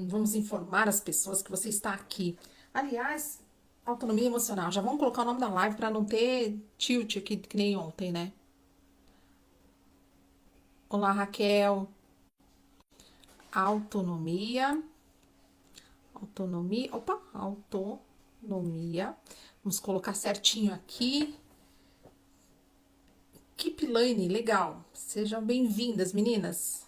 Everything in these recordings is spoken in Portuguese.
Vamos informar as pessoas que você está aqui. Aliás, autonomia emocional. Já vamos colocar o nome da live para não ter tilt aqui que nem ontem, né? Olá, Raquel. Autonomia. Autonomia. Opa, autonomia. Vamos colocar certinho aqui. Keep Lane, legal. Sejam bem-vindas, meninas.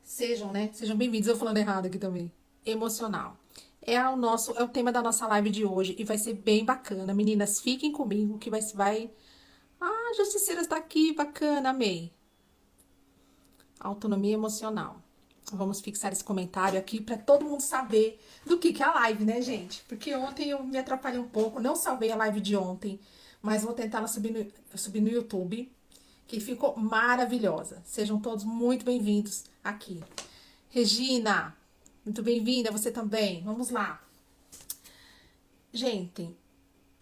Sejam, né? Sejam bem-vindos. Eu falando errado aqui também. Emocional. É o tema da nossa live de hoje e vai ser bem bacana. Meninas, fiquem comigo que vai. Ah, a Justiceira está aqui, bacana, amei. Autonomia emocional. Vamos fixar esse comentário aqui para todo mundo saber do que é a live, né, gente? Porque ontem eu me atrapalhei um pouco, não salvei a live de ontem, mas vou tentar ela subir no YouTube, que ficou maravilhosa. Sejam todos muito bem-vindos aqui. Regina, muito bem-vinda, você também. Vamos lá. Gente,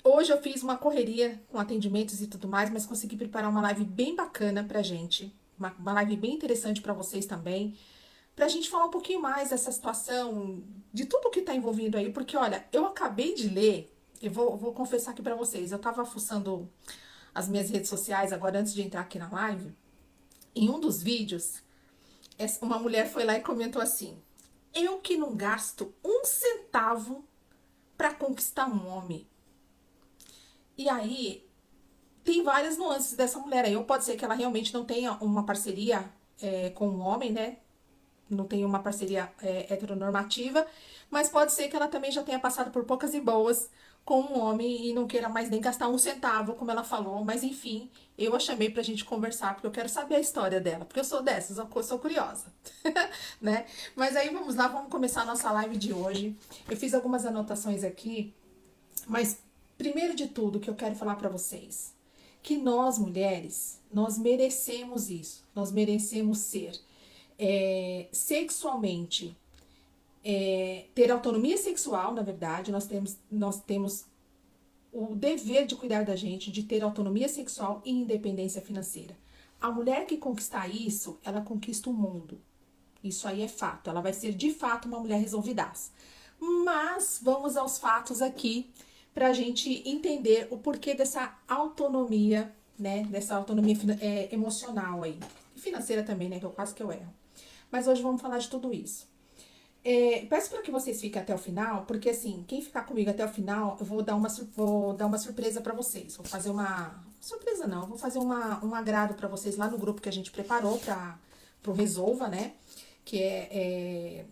hoje eu fiz uma correria com atendimentos e tudo mais, mas consegui preparar uma live bem bacana pra gente. Uma live bem interessante pra vocês também. Pra gente falar um pouquinho mais dessa situação, de tudo que tá envolvido aí. Porque, olha, eu acabei de ler, vou confessar aqui pra vocês, eu tava fuçando as minhas redes sociais agora antes de entrar aqui na live. Em um dos vídeos, uma mulher foi lá e comentou assim: eu que não gasto um centavo pra conquistar um homem. E aí, tem várias nuances dessa mulher aí. Ou pode ser que ela realmente não tenha uma parceria com um homem, né? Não tenha uma parceria heteronormativa, mas pode ser que ela também já tenha passado por poucas e boas com um homem e não queira mais nem gastar um centavo, como ela falou. Mas enfim, eu a chamei pra gente conversar, porque eu quero saber a história dela, porque eu sou dessas, eu sou curiosa, né? Mas aí vamos lá, vamos começar a nossa live de hoje. Eu fiz algumas anotações aqui, mas primeiro de tudo que eu quero falar pra vocês, que nós mulheres, nós merecemos isso, nós merecemos ser sexualmente, ter autonomia sexual, na verdade, nós temos o dever de cuidar da gente, de ter autonomia sexual e independência financeira. A mulher que conquistar isso, ela conquista o mundo. Isso aí é fato. Ela vai ser de fato uma mulher resolvidaça. Mas vamos aos fatos aqui para a gente entender o porquê dessa autonomia, né? Dessa autonomia emocional aí. E financeira também, né? Que eu quase que eu erro. Mas hoje vamos falar de tudo isso. Peço para que vocês fiquem até o final, porque assim, quem ficar comigo até o final, eu vou dar uma surpresa para vocês. Vou fazer uma surpresa não, vou fazer um agrado para vocês lá no grupo que a gente preparou para o Resolva, né? Que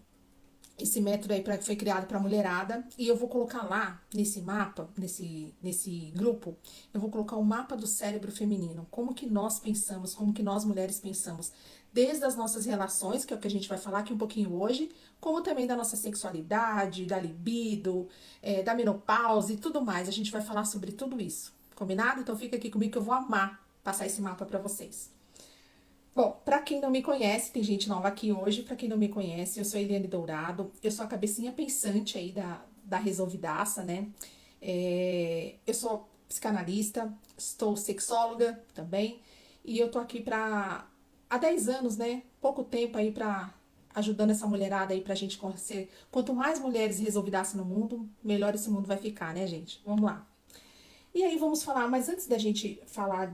esse método aí foi criado para mulherada. E eu vou colocar lá nesse mapa, nesse grupo, eu vou colocar o mapa do cérebro feminino. Como que nós pensamos, como que nós mulheres pensamos. Desde as nossas relações, que é o que a gente vai falar aqui um pouquinho hoje, como também da nossa sexualidade, da libido, da menopausa e tudo mais. A gente vai falar sobre tudo isso. Combinado? Então fica aqui comigo que eu vou amar passar esse mapa para vocês. Bom, para quem não me conhece, tem gente nova aqui hoje. Para quem não me conhece, eu sou Eliane Dourado. Eu sou a cabecinha pensante aí da Resolvidaça, né? Eu sou psicanalista, estou sexóloga também. E eu tô aqui há 10 anos, né? Pouco tempo aí para ajudando essa mulherada aí pra gente ser. Quanto mais mulheres resolvidaças no mundo, melhor esse mundo vai ficar, né, gente? Vamos lá. E aí vamos falar, mas antes da gente falar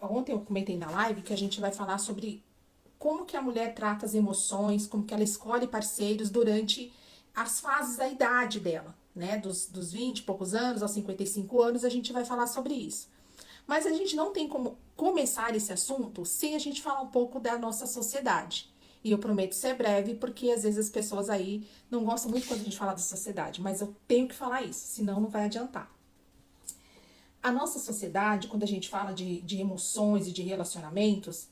ontem eu comentei na live que a gente vai falar sobre como que a mulher trata as emoções, como que ela escolhe parceiros durante as fases da idade dela, né? Dos 20 e poucos anos aos 55 anos, a gente vai falar sobre isso. Mas a gente não tem como começar esse assunto sem a gente falar um pouco da nossa sociedade. E eu prometo ser breve, porque às vezes as pessoas aí não gostam muito quando a gente fala da sociedade, mas eu tenho que falar isso, senão não vai adiantar. A nossa sociedade, quando a gente fala de emoções e de relacionamentos,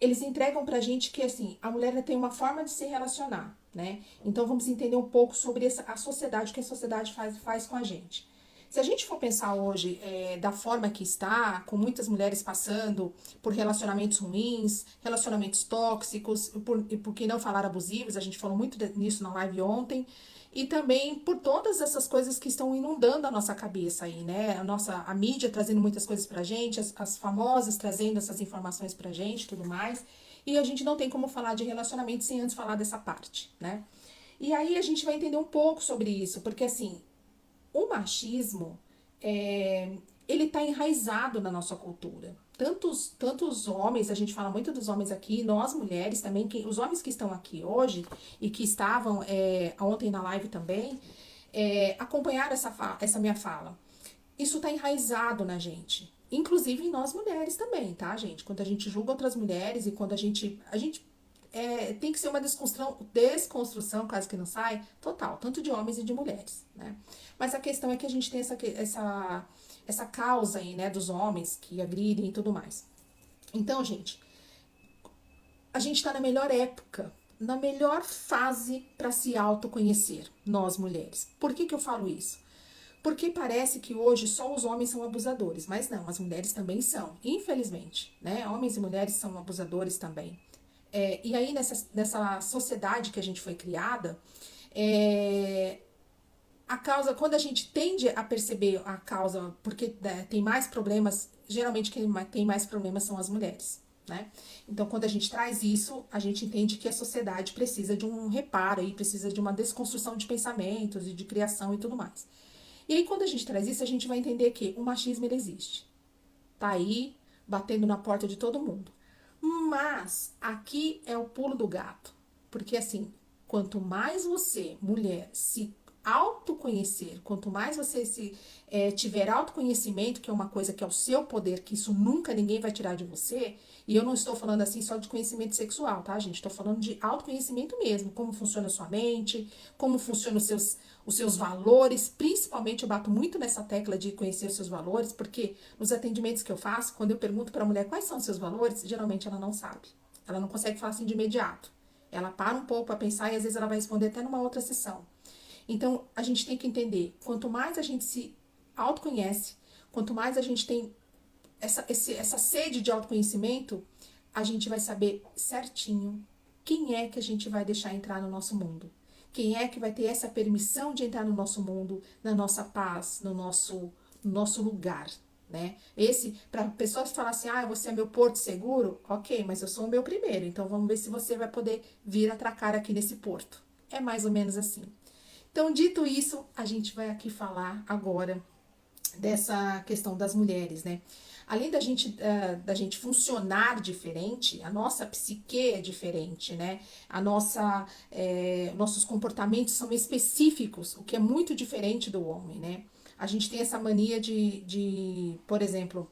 eles entregam pra gente que assim, a mulher tem uma forma de se relacionar, né? Então vamos entender um pouco sobre a sociedade, o que a sociedade faz com a gente. Se a gente for pensar hoje da forma que está, com muitas mulheres passando por relacionamentos ruins, relacionamentos tóxicos, e por que não falar abusivos, a gente falou muito nisso na live ontem, e também por todas essas coisas que estão inundando a nossa cabeça aí, né? A mídia trazendo muitas coisas pra gente, as famosas trazendo essas informações pra gente, tudo mais. E a gente não tem como falar de relacionamento sem antes falar dessa parte, né? E aí a gente vai entender um pouco sobre isso, porque assim, o machismo, ele tá enraizado na nossa cultura. Tantos homens, a gente fala muito dos homens aqui, nós mulheres também, os homens que estão aqui hoje e que estavam ontem na live também, acompanharam essa minha fala. Isso tá enraizado na gente. Inclusive em nós mulheres também, tá, gente? Quando a gente julga outras mulheres e quando a gente tem que ser uma desconstrução, caso que não sai, total, tanto de homens e de mulheres, né? Mas a questão é que a gente tem essa causa aí, né, dos homens que agridem e tudo mais. Então, gente, a gente tá na melhor época, na melhor fase para se autoconhecer, nós mulheres. Por que eu falo isso? Porque parece que hoje só os homens são abusadores, mas não, as mulheres também são, infelizmente, né? Homens e mulheres são abusadores também. E aí, nessa sociedade que a gente foi criada, a causa, quando a gente tende a perceber a causa, porque tem mais problemas, geralmente quem tem mais problemas são as mulheres, né? Então, quando a gente traz isso, a gente entende que a sociedade precisa de um reparo e precisa de uma desconstrução de pensamentos e de criação e tudo mais. E aí, quando a gente traz isso, a gente vai entender que o machismo ele existe. Tá aí, batendo na porta de todo mundo. Mas aqui é o pulo do gato. Porque assim, quanto mais você, mulher, se autoconhecer, quanto mais você tiver autoconhecimento, que é uma coisa que é o seu poder, que isso nunca ninguém vai tirar de você, e eu não estou falando assim só de conhecimento sexual, tá, gente? Estou falando de autoconhecimento mesmo, como funciona a sua mente, como funcionam os seus valores, principalmente eu bato muito nessa tecla de conhecer os seus valores, porque nos atendimentos que eu faço, quando eu pergunto para a mulher quais são os seus valores, geralmente ela não sabe. Ela não consegue falar assim de imediato. Ela para um pouco para pensar e às vezes ela vai responder até numa outra sessão. Então, a gente tem que entender, quanto mais a gente se autoconhece, quanto mais a gente tem essa sede de autoconhecimento, a gente vai saber certinho quem é que a gente vai deixar entrar no nosso mundo. Quem é que vai ter essa permissão de entrar no nosso mundo, na nossa paz, no nosso lugar, né? Para pessoas falar assim, você é meu porto seguro, ok, mas eu sou o meu primeiro, então vamos ver se você vai poder vir atracar aqui nesse porto. É mais ou menos assim. Então, dito isso, a gente vai aqui falar agora dessa questão das mulheres, né? Além da gente funcionar diferente, a nossa psique é diferente, né? Nossos comportamentos são específicos, o que é muito diferente do homem, né? A gente tem essa mania por exemplo,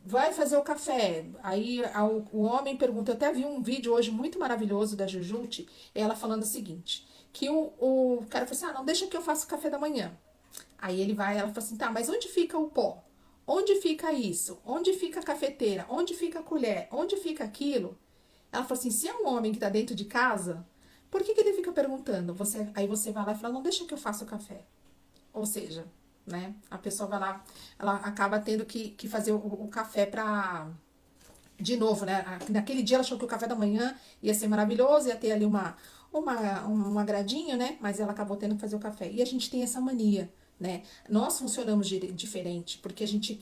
vai fazer o café. Aí o homem pergunta, eu até vi um vídeo hoje muito maravilhoso da Jujute, ela falando o seguinte, que o cara falou assim, não, deixa que eu faça o café da manhã. Aí ela fala assim, tá, mas onde fica o pó? Onde fica isso? Onde fica a cafeteira? Onde fica a colher? Onde fica aquilo? Ela falou assim, se é um homem que tá dentro de casa, por que ele fica perguntando? Aí você vai lá e fala, não, deixa que eu faça o café. Ou seja, né, a pessoa vai lá, ela acaba tendo que fazer o café de novo, né? Naquele dia ela achou que o café da manhã ia ser maravilhoso, ia ter ali um agradinho, né? Mas ela acabou tendo que fazer o café. E a gente tem essa mania, né? Nós funcionamos diferente, porque a gente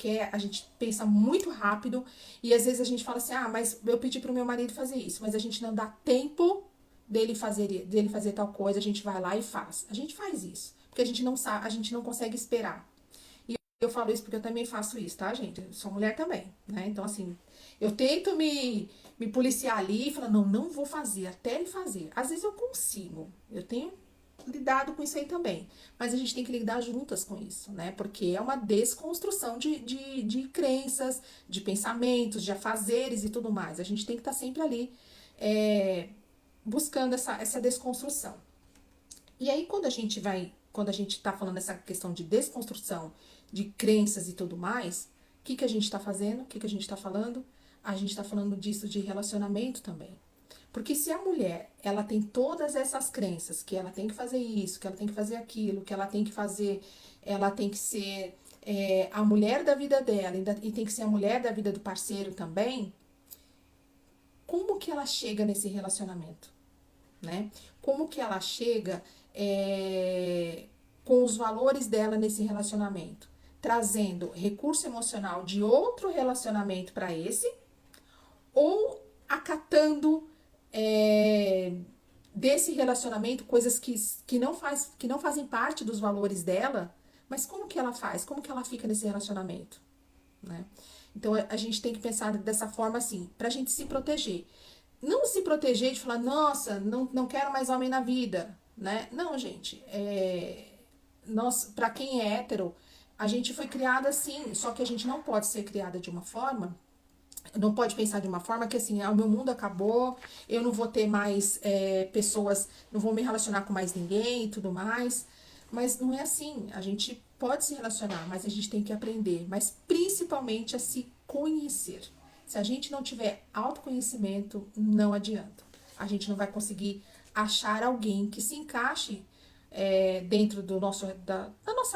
pensa muito rápido e às vezes a gente fala assim, mas eu pedi pro meu marido fazer isso, mas a gente não dá tempo dele fazer tal coisa, a gente vai lá e faz. A gente faz isso, porque a gente não sabe, a gente não consegue esperar. Eu falo isso porque eu também faço isso, tá, gente? Eu sou mulher também, né? Então, assim, eu tento me policiar ali e falar, não vou fazer, até ele fazer. Às vezes eu consigo, eu tenho lidado com isso aí também. Mas a gente tem que lidar juntas com isso, né? Porque é uma desconstrução de crenças, de pensamentos, de afazeres e tudo mais. A gente tem que estar sempre ali buscando essa desconstrução. E aí, quando a gente tá falando dessa questão de desconstrução, de crenças e tudo mais, o que a gente está fazendo? O que a gente está falando? A gente está falando disso de relacionamento também. Porque se a mulher, ela tem todas essas crenças, que ela tem que fazer isso, que ela tem que fazer aquilo, que ela tem que fazer, ela tem que ser a mulher da vida dela e tem que ser a mulher da vida do parceiro também, como que ela chega nesse relacionamento, né? Como que ela chega com os valores dela nesse relacionamento? Trazendo recurso emocional de outro relacionamento para esse, ou acatando desse relacionamento coisas que não fazem parte dos valores dela, mas como que ela faz? Como que ela fica nesse relacionamento? Né? Então a gente tem que pensar dessa forma assim, pra gente se proteger. Não se proteger de falar, nossa, não quero mais homem na vida, né? Não, gente, nós, pra quem é hétero, a gente foi criada assim, só que a gente não pode ser criada de uma forma, não pode pensar de uma forma que assim, o meu mundo acabou, eu não vou ter mais pessoas, não vou me relacionar com mais ninguém e tudo mais. Mas não é assim. A gente pode se relacionar, mas a gente tem que aprender, mas principalmente a se conhecer. Se a gente não tiver autoconhecimento, não adianta. A gente não vai conseguir achar alguém que se encaixe dentro da nossa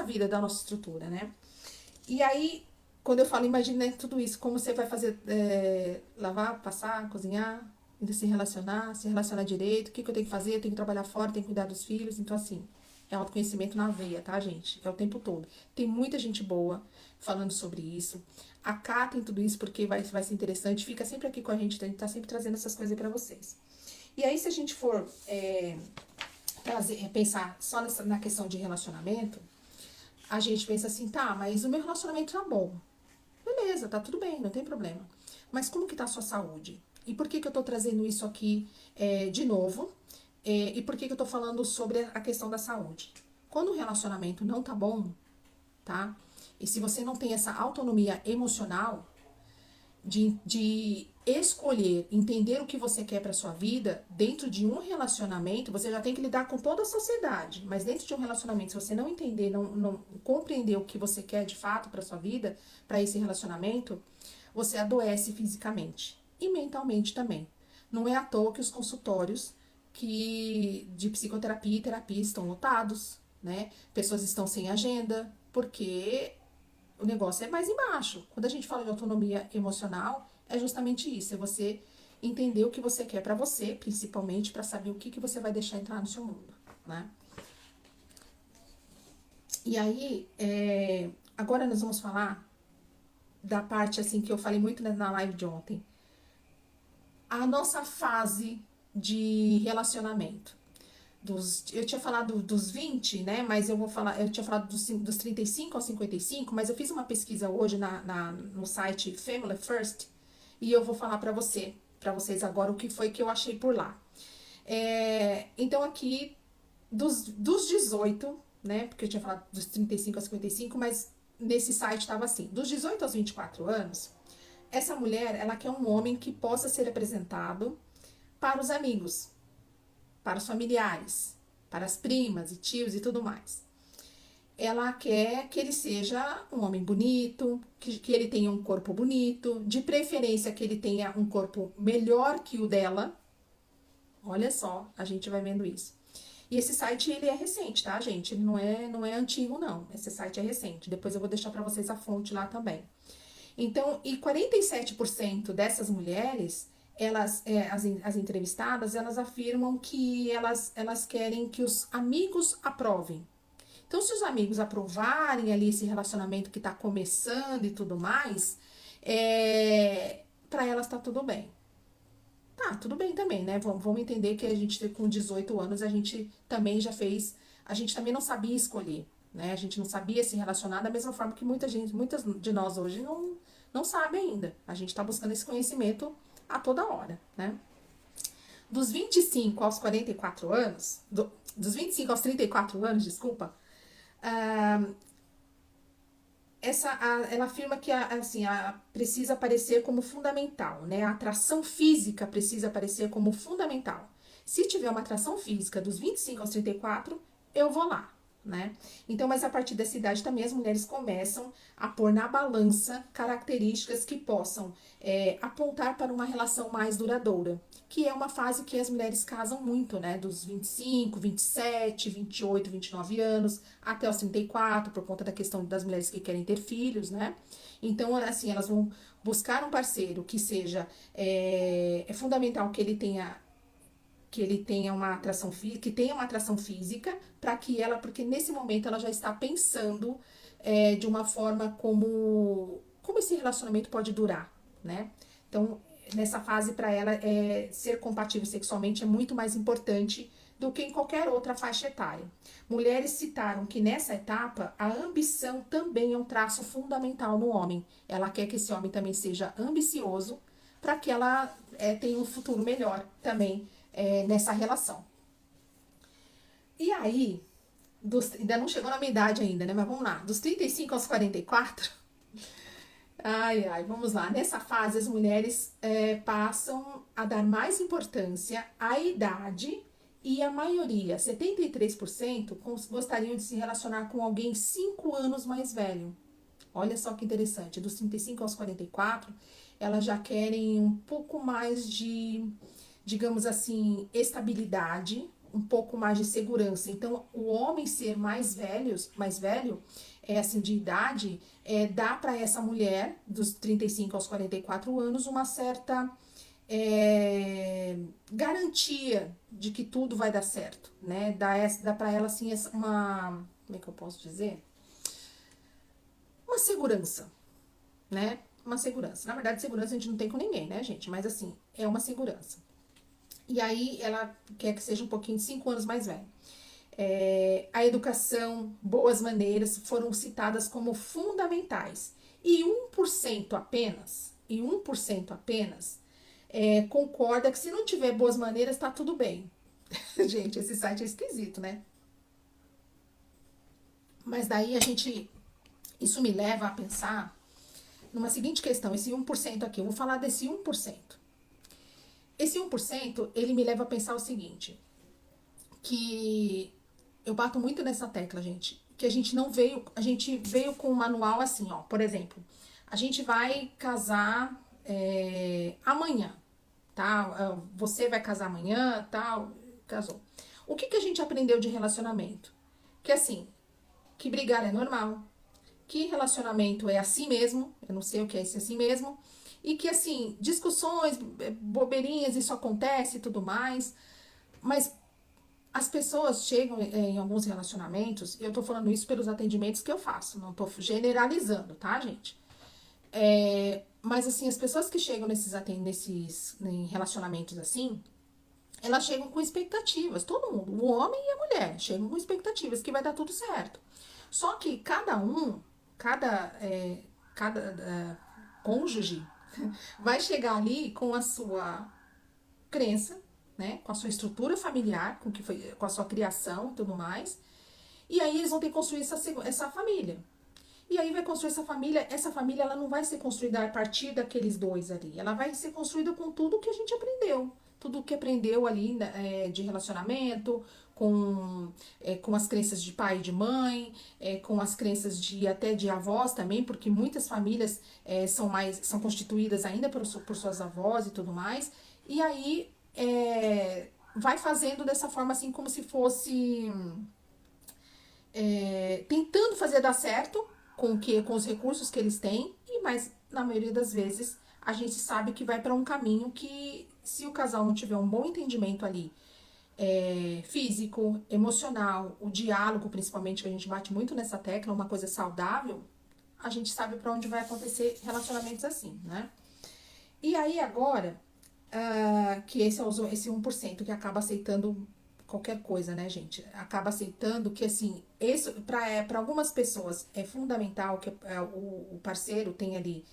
vida, da nossa estrutura, né? E aí, quando eu falo, imagina tudo isso, como você vai fazer, lavar, passar, cozinhar, ainda se relacionar direito, o que eu tenho que fazer, eu tenho que trabalhar fora, tenho que cuidar dos filhos, então assim, é autoconhecimento na veia, tá, gente? É o tempo todo. Tem muita gente boa falando sobre isso. Acatem tudo isso porque vai ser interessante. Fica sempre aqui com a gente tá sempre trazendo essas coisas aí pra vocês. E aí, se a gente for pensar só na questão de relacionamento, a gente pensa assim, tá, mas o meu relacionamento tá bom. Beleza, tá tudo bem, não tem problema. Mas como que tá a sua saúde? E por que que eu tô trazendo isso aqui de novo? E por que que eu tô falando sobre a questão da saúde? Quando o relacionamento não tá bom, tá? E se você não tem essa autonomia emocional de escolher, entender o que você quer para sua vida, dentro de um relacionamento, você já tem que lidar com toda a sociedade, mas dentro de um relacionamento, se você não entender, não compreender o que você quer de fato para sua vida, para esse relacionamento, você adoece fisicamente e mentalmente também. Não é à toa que os consultórios de psicoterapia e terapia estão lotados, né? Pessoas estão sem agenda, porque o negócio é mais embaixo. Quando a gente fala de autonomia emocional, é justamente isso, é você entender o que você quer pra você, principalmente pra saber o que você vai deixar entrar no seu mundo, né? E aí, agora nós vamos falar da parte assim que eu falei muito na live de ontem. A nossa fase de relacionamento. Eu tinha falado dos 20, né? Mas eu tinha falado dos 35 aos 55, mas eu fiz uma pesquisa hoje no site Family First e eu vou falar para vocês agora o que foi que eu achei por lá. Então aqui, dos 18, né? Porque eu tinha falado dos 35 aos 55, mas nesse site estava assim, dos 18 aos 24 anos, essa mulher, ela quer um homem que possa ser apresentado para os amigos, para os familiares, para as primas e tios e tudo mais. Ela quer que ele seja um homem bonito, que ele tenha um corpo bonito, de preferência que ele tenha um corpo melhor que o dela. Olha só, a gente vai vendo isso. E esse site, ele é recente, tá, gente? Ele não é antigo, não. Esse site é recente. Depois eu vou deixar para vocês a fonte lá também. Então, e 47% dessas mulheres, as entrevistadas, elas afirmam que elas querem que os amigos aprovem. Então, se os amigos aprovarem ali esse relacionamento que tá começando e tudo mais, para elas tá tudo bem. Tá, tudo bem também, né? Vamos entender que a gente, com 18 anos, a gente também já fez. A gente também não sabia escolher, né? A gente não sabia se relacionar da mesma forma que muitas de nós hoje não sabe ainda. A gente tá buscando esse conhecimento a toda hora, né? Dos 25 aos 44 anos, dos 25 aos 34 anos, desculpa, ela afirma que precisa aparecer como fundamental, né? A atração física precisa aparecer como fundamental. Se tiver uma atração física dos 25 aos 34, eu vou lá, né? Então, mas a partir dessa idade também as mulheres começam a pôr na balança características que possam apontar para uma relação mais duradoura, que é uma fase que as mulheres casam muito, né? Dos 25, 27, 28, 29 anos, até os 34, por conta da questão das mulheres que querem ter filhos, né? Então, assim, elas vão buscar um parceiro que seja... É fundamental que ele tenha uma atração física, que tenha uma atração física, para que porque nesse momento ela já está pensando de uma forma como esse relacionamento pode durar, né? Então, nessa fase para ela ser compatível sexualmente é muito mais importante do que em qualquer outra faixa etária. Mulheres citaram que nessa etapa a ambição também é um traço fundamental no homem. Ela quer que esse homem também seja ambicioso para que ela tenha um futuro melhor também nessa relação. E aí, ainda não chegou na minha idade ainda, né? Mas vamos lá. Dos 35 aos 44, vamos lá. Nessa fase, as mulheres passam a dar mais importância à idade e a maioria, 73%, gostariam de se relacionar com alguém 5 anos mais velho. Olha só que interessante. Dos 35 aos 44, elas já querem um pouco mais de, digamos assim, estabilidade, um pouco mais de segurança. Então, o homem ser mais velho, assim, de idade, dá para essa mulher, dos 35 aos 44 anos, uma certa garantia de que tudo vai dar certo, né? Dá para ela, assim, uma... Como é que eu posso dizer? Uma segurança, né? Uma segurança. Na verdade, segurança a gente não tem com ninguém, né, gente? Mas, assim, é uma segurança. E aí, ela quer que seja um pouquinho de 5 anos mais velho. A educação, boas maneiras foram citadas como fundamentais. E 1% apenas, concorda que se não tiver boas maneiras, tá tudo bem. Gente, esse site é esquisito, né? Mas daí isso me leva a pensar numa seguinte questão, esse 1% aqui, eu vou falar desse 1%. Esse 1%, ele me leva a pensar o seguinte, que eu bato muito nessa tecla, gente, que a gente veio com um manual assim, ó, por exemplo, a gente vai casar amanhã, tá? Você vai casar amanhã, tal, casou. O que a gente aprendeu de relacionamento? Que assim, que brigar é normal, que relacionamento é assim mesmo, eu não sei o que é esse assim mesmo, e que assim, discussões, bobeirinhas, isso acontece e tudo mais, mas as pessoas chegam em alguns relacionamentos, e eu tô falando isso pelos atendimentos que eu faço, não tô generalizando, tá, gente? Mas assim, as pessoas que chegam em relacionamentos assim, elas chegam com expectativas, todo mundo, o homem e a mulher, chegam com expectativas que vai dar tudo certo. Só que cada cônjuge vai chegar ali com a sua crença, né, com a sua estrutura familiar, com a sua criação e tudo mais. E aí eles vão ter que construir essa família. E aí vai construir essa família ela não vai ser construída a partir daqueles dois ali, ela vai ser construída com tudo que a gente aprendeu. Tudo que aprendeu ali de relacionamento, com as crenças de pai e de mãe, com as crenças até de avós também, porque muitas famílias são constituídas ainda por suas avós e tudo mais. E aí vai fazendo dessa forma assim como se fosse tentando fazer dar certo com os recursos que eles têm, mas na maioria das vezes a gente sabe que vai para um caminho que, se o casal não tiver um bom entendimento ali, físico, emocional, o diálogo principalmente, que a gente bate muito nessa tecla, uma coisa saudável, a gente sabe para onde vai acontecer relacionamentos assim, né? E aí agora, que esse 1% que acaba aceitando qualquer coisa, né, gente? Acaba aceitando que, assim, para algumas pessoas é fundamental que o parceiro tenha ali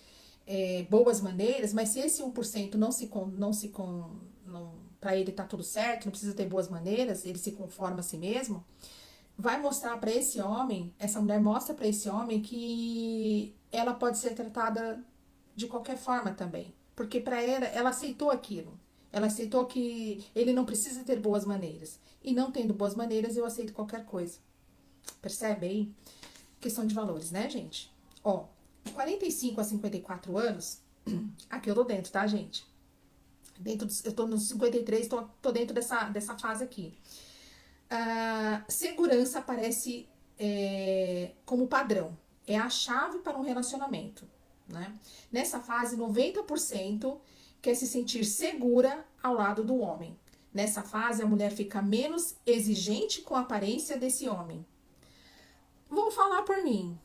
boas maneiras, mas se esse 1% para ele tá tudo certo, não precisa ter boas maneiras, ele se conforma a si mesmo, vai mostrar para esse homem, essa mulher mostra para esse homem que ela pode ser tratada de qualquer forma também, porque para ela aceitou aquilo. Ela aceitou que ele não precisa ter boas maneiras. E não tendo boas maneiras, eu aceito qualquer coisa. Percebe aí? Questão de valores, né, gente? Ó, 45 a 54 anos, aqui eu tô dentro, tá, gente? Eu tô nos 53, tô dentro dessa fase aqui. Segurança aparece como padrão. É a chave para um relacionamento, né? Nessa fase, 90% quer se sentir segura ao lado do homem. Nessa fase, a mulher fica menos exigente com a aparência desse homem. Vou falar por mim.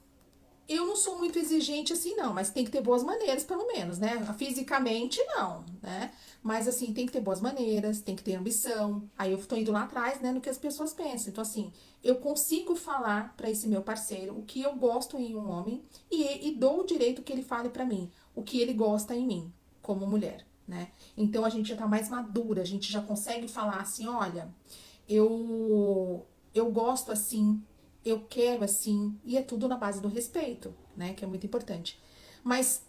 Eu não sou muito exigente assim, não, mas tem que ter boas maneiras, pelo menos, né? Fisicamente, não, né? Mas, assim, tem que ter boas maneiras, tem que ter ambição. Aí eu tô indo lá atrás, né, no que as pessoas pensam. Então, assim, eu consigo falar para esse meu parceiro o que eu gosto em um homem e dou o direito que ele fale para mim o que ele gosta em mim, como mulher, né? Então, a gente já tá mais madura, a gente já consegue falar assim: olha, eu gosto assim, eu quero assim, e é tudo na base do respeito, né? Que é muito importante. Mas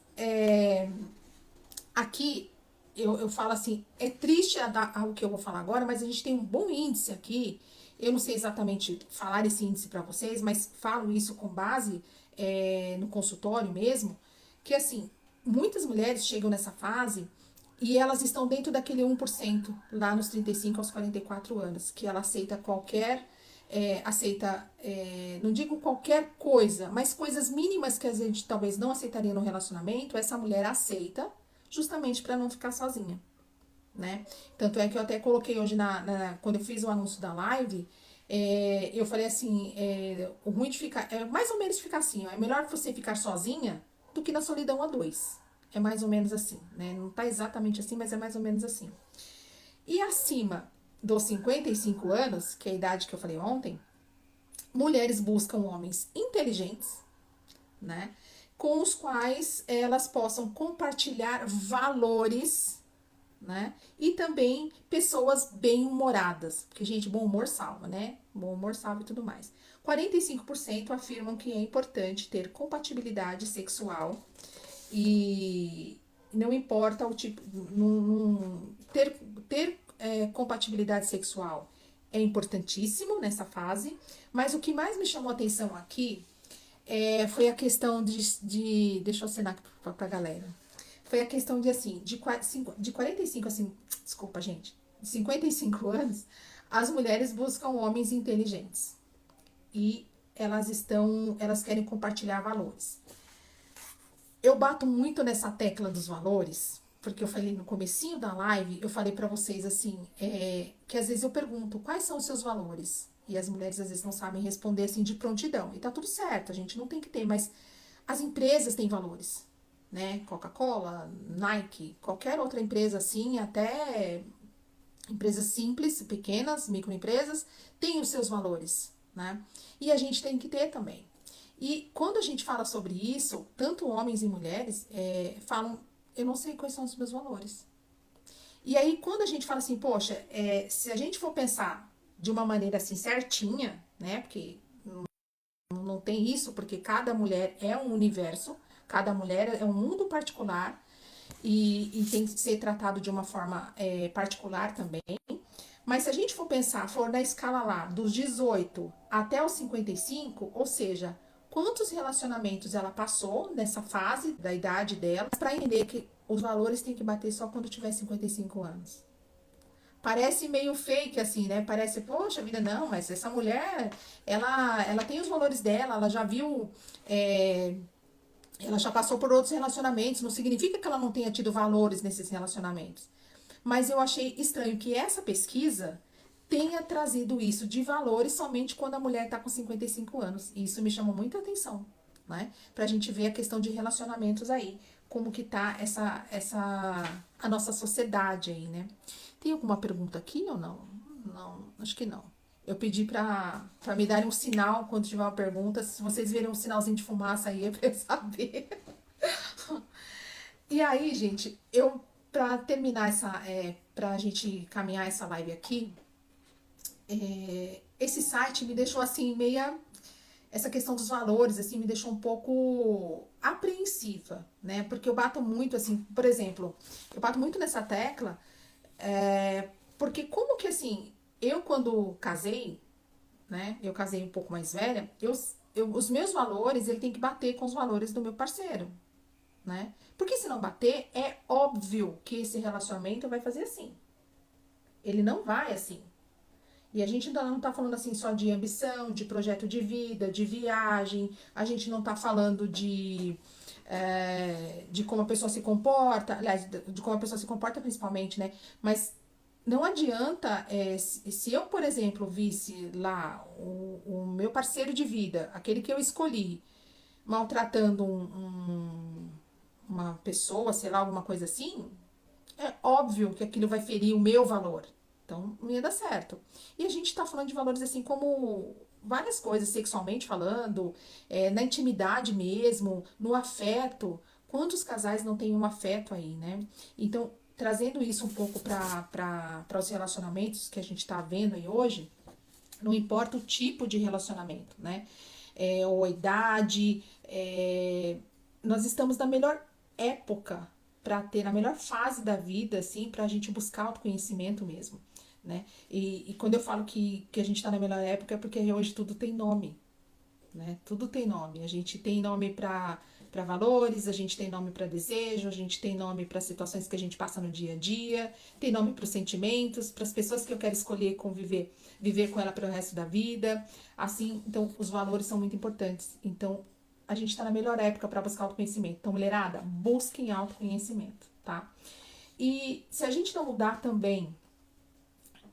aqui eu falo assim, é triste o que eu vou falar agora, mas a gente tem um bom índice aqui. Eu não sei exatamente falar esse índice para vocês, mas falo isso com base no consultório mesmo, que assim, muitas mulheres chegam nessa fase e elas estão dentro daquele 1% lá nos 35 aos 44 anos, que ela aceita qualquer não digo qualquer coisa, mas coisas mínimas que a gente talvez não aceitaria no relacionamento, essa mulher aceita justamente para não ficar sozinha, né? Tanto é que eu até coloquei hoje quando eu fiz o anúncio da live, eu falei assim, o ruim de ficar, mais ou menos ficar assim, ó, é melhor você ficar sozinha do que na solidão a dois. É mais ou menos assim, né? Não tá exatamente assim, mas é mais ou menos assim. E acima dos 55 anos, que é a idade que eu falei ontem, mulheres buscam homens inteligentes, né? Com os quais elas possam compartilhar valores, né? E também pessoas bem-humoradas, porque, gente, bom humor salva, né? Bom humor salva e tudo mais. 45% afirmam que é importante ter compatibilidade sexual e não importa o tipo, ter compatibilidade sexual é importantíssimo nessa fase, mas o que mais me chamou a atenção aqui foi a questão deixa eu assinar aqui pra galera. Foi a questão de, assim, de 45, assim, desculpa, gente, de 55 anos, as mulheres buscam homens inteligentes. E elas querem compartilhar valores. Eu bato muito nessa tecla dos valores, porque eu falei no comecinho da live, eu falei pra vocês, assim, que às vezes eu pergunto, quais são os seus valores? E as mulheres às vezes não sabem responder, assim, de prontidão. E tá tudo certo, a gente não tem que ter, mas as empresas têm valores, né? Coca-Cola, Nike, qualquer outra empresa assim, até empresas simples, pequenas, microempresas, têm os seus valores, né? E a gente tem que ter também. E quando a gente fala sobre isso, tanto homens e mulheres falam, eu não sei quais são os meus valores. E aí, quando a gente fala assim, poxa, se a gente for pensar de uma maneira assim certinha, né? Porque não tem isso, porque cada mulher é um universo, cada mulher é um mundo particular e tem que ser tratado de uma forma particular também. Mas se a gente for pensar, for na escala lá, dos 18 até os 55, ou seja, quantos relacionamentos ela passou nessa fase da idade dela, para entender que os valores têm que bater só quando tiver 55 anos. Parece meio fake, assim, né? Parece, poxa vida, não, mas essa mulher, ela tem os valores dela, ela já viu, ela já passou por outros relacionamentos, não significa que ela não tenha tido valores nesses relacionamentos. Mas eu achei estranho que essa pesquisa tenha trazido isso de valores somente quando a mulher está com 55 anos. E isso me chamou muita atenção, né? Pra gente ver a questão de relacionamentos aí, como que tá a nossa sociedade aí, né? Tem alguma pergunta aqui ou não? Não, acho que não. Eu pedi pra me darem um sinal quando tiver uma pergunta. Se vocês verem um sinalzinho de fumaça aí, é pra eu saber. E aí, gente, pra terminar pra gente caminhar essa live aqui, esse site me deixou assim, essa questão dos valores, assim, me deixou um pouco apreensiva, né? Porque eu bato muito, assim, por exemplo, eu bato muito nessa tecla, porque como que, assim, eu quando casei, né? Eu casei um pouco mais velha, os meus valores, ele tem que bater com os valores do meu parceiro, né? Porque se não bater, é óbvio que esse relacionamento vai fazer assim. Ele não vai assim. E a gente não tá falando assim só de ambição, de projeto de vida, de viagem, a gente não tá falando de como a pessoa se comporta, aliás, de como a pessoa se comporta principalmente, né? Mas não adianta, se eu, por exemplo, visse lá o meu parceiro de vida, aquele que eu escolhi, maltratando uma pessoa, sei lá, alguma coisa assim, é óbvio que aquilo vai ferir o meu valor. Então, não ia dar certo. E a gente tá falando de valores assim como várias coisas, sexualmente falando, na intimidade mesmo, no afeto. Quantos casais não têm um afeto aí, né? Então, trazendo isso um pouco para os relacionamentos que a gente tá vendo aí hoje, não importa o tipo de relacionamento, né? Ou a idade, nós estamos na melhor época para ter, na melhor fase da vida, assim, para a gente buscar autoconhecimento mesmo, né? E quando eu falo que a gente está na melhor época é porque hoje tudo tem nome, né? Tudo tem nome. A gente tem nome para valores, a gente tem nome para desejo, a gente tem nome para situações que a gente passa no dia a dia, tem nome para os sentimentos, para as pessoas que eu quero escolher conviver, viver com ela para o resto da vida. Assim, então os valores são muito importantes. Então a gente está na melhor época para buscar autoconhecimento. Então, mulherada, busquem autoconhecimento, tá? E se a gente não mudar também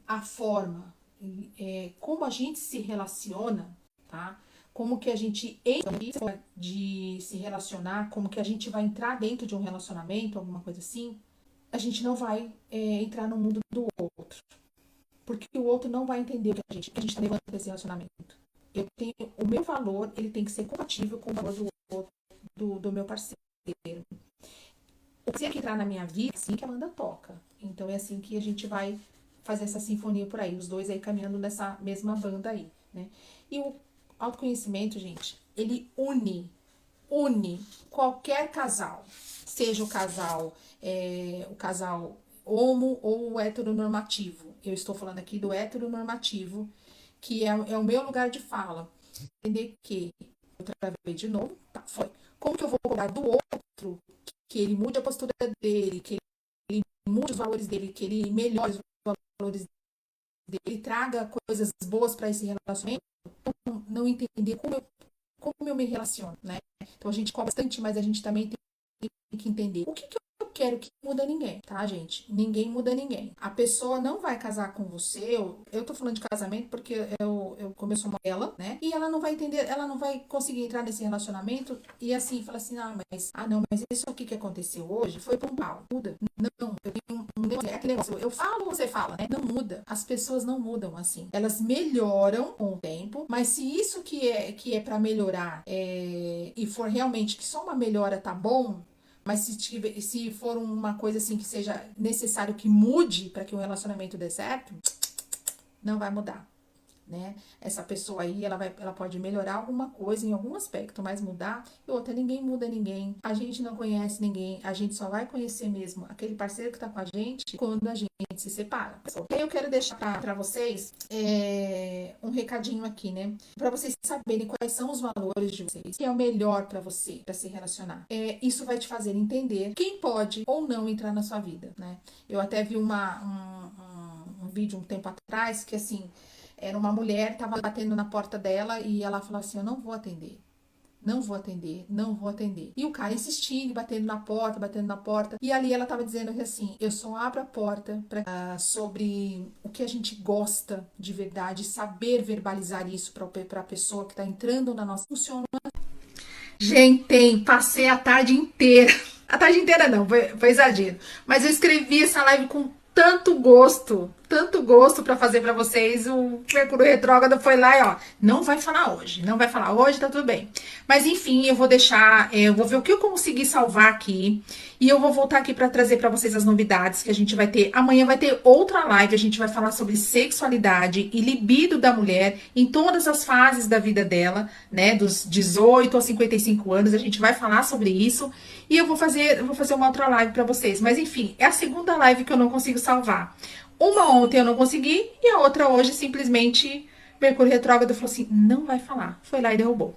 a forma como a gente se relaciona, tá? Como que a gente entra de se relacionar, como que a gente vai entrar dentro de um relacionamento, alguma coisa assim, a gente não vai entrar no mundo do outro. Porque o outro não vai entender o que a gente está levando desse relacionamento. Eu tenho, o meu valor, ele tem que ser compatível com o valor do outro, do meu parceiro. Se ele entrar na minha vida, é assim que a Amanda toca. Então é assim que a gente vai fazer essa sinfonia por aí, os dois aí caminhando nessa mesma banda aí, né? E o autoconhecimento, gente, ele une qualquer casal, seja o casal homo ou heteronormativo. Eu estou falando aqui do heteronormativo, que é o meu lugar de fala. Entender que, eu travei de novo, tá, foi. Como que eu vou cobrar do outro que ele mude a postura dele, que ele mude os valores dele, que ele melhore os valores dele, traga coisas boas para esse relacionamento, não entender como eu me relaciono, né? Então a gente cobra bastante, mas a gente também tem que entender o que eu quero que muda ninguém, tá, gente? Ninguém muda ninguém. A pessoa não vai casar com você, eu tô falando de casamento porque como eu sou ela, né? E ela não vai entender, ela não vai conseguir entrar nesse relacionamento e assim, falar assim, mas isso aqui que aconteceu hoje foi por um pau. Muda. Não, eu tenho é aquele negócio, eu falo, você fala, né? Não muda. As pessoas não mudam assim. Elas melhoram com o tempo, mas se isso que é para melhorar e for realmente que só uma melhora tá bom, mas se for uma coisa assim que seja necessário que mude para que o relacionamento dê certo, não vai mudar, né? Essa pessoa aí, ela pode melhorar alguma coisa em algum aspecto, mas mudar, e outra, ninguém muda ninguém. A gente não conhece ninguém, a gente só vai conhecer mesmo aquele parceiro que tá com a gente quando a gente se separa. Eu quero deixar para vocês um recadinho aqui, né? Para vocês saberem quais são os valores de vocês, que é o melhor para você, para se relacionar. Isso vai te fazer entender quem pode ou não entrar na sua vida, né? Eu até vi um vídeo um tempo atrás que assim, era uma mulher, tava batendo na porta dela e ela falou assim, eu não vou atender. Não vou atender, não vou atender. E o cara insistindo, batendo na porta, batendo na porta. E ali ela tava dizendo que assim, eu só abro a porta sobre o que a gente gosta de verdade, saber verbalizar isso pra pessoa que tá entrando na nossa... Funciona. Gente, passei a tarde inteira. A tarde inteira não, foi exagero. Mas eu escrevi essa live com tanto gosto para fazer para vocês. O Mercúrio retrógrado foi lá e ó, não vai falar hoje, não vai falar hoje, tá tudo bem. Mas enfim, eu vou deixar, eu vou ver o que eu consegui salvar aqui e eu vou voltar aqui para trazer para vocês as novidades que a gente vai ter. Amanhã vai ter outra live, a gente vai falar sobre sexualidade e libido da mulher em todas as fases da vida dela, né, dos 18 aos 55 anos, a gente vai falar sobre isso. E eu vou fazer uma outra live para vocês. Mas enfim, é a segunda live que eu não consigo salvar. Uma ontem eu não consegui e a outra hoje simplesmente Mercúrio retrógrado falou assim, não vai falar. Foi lá e derrubou.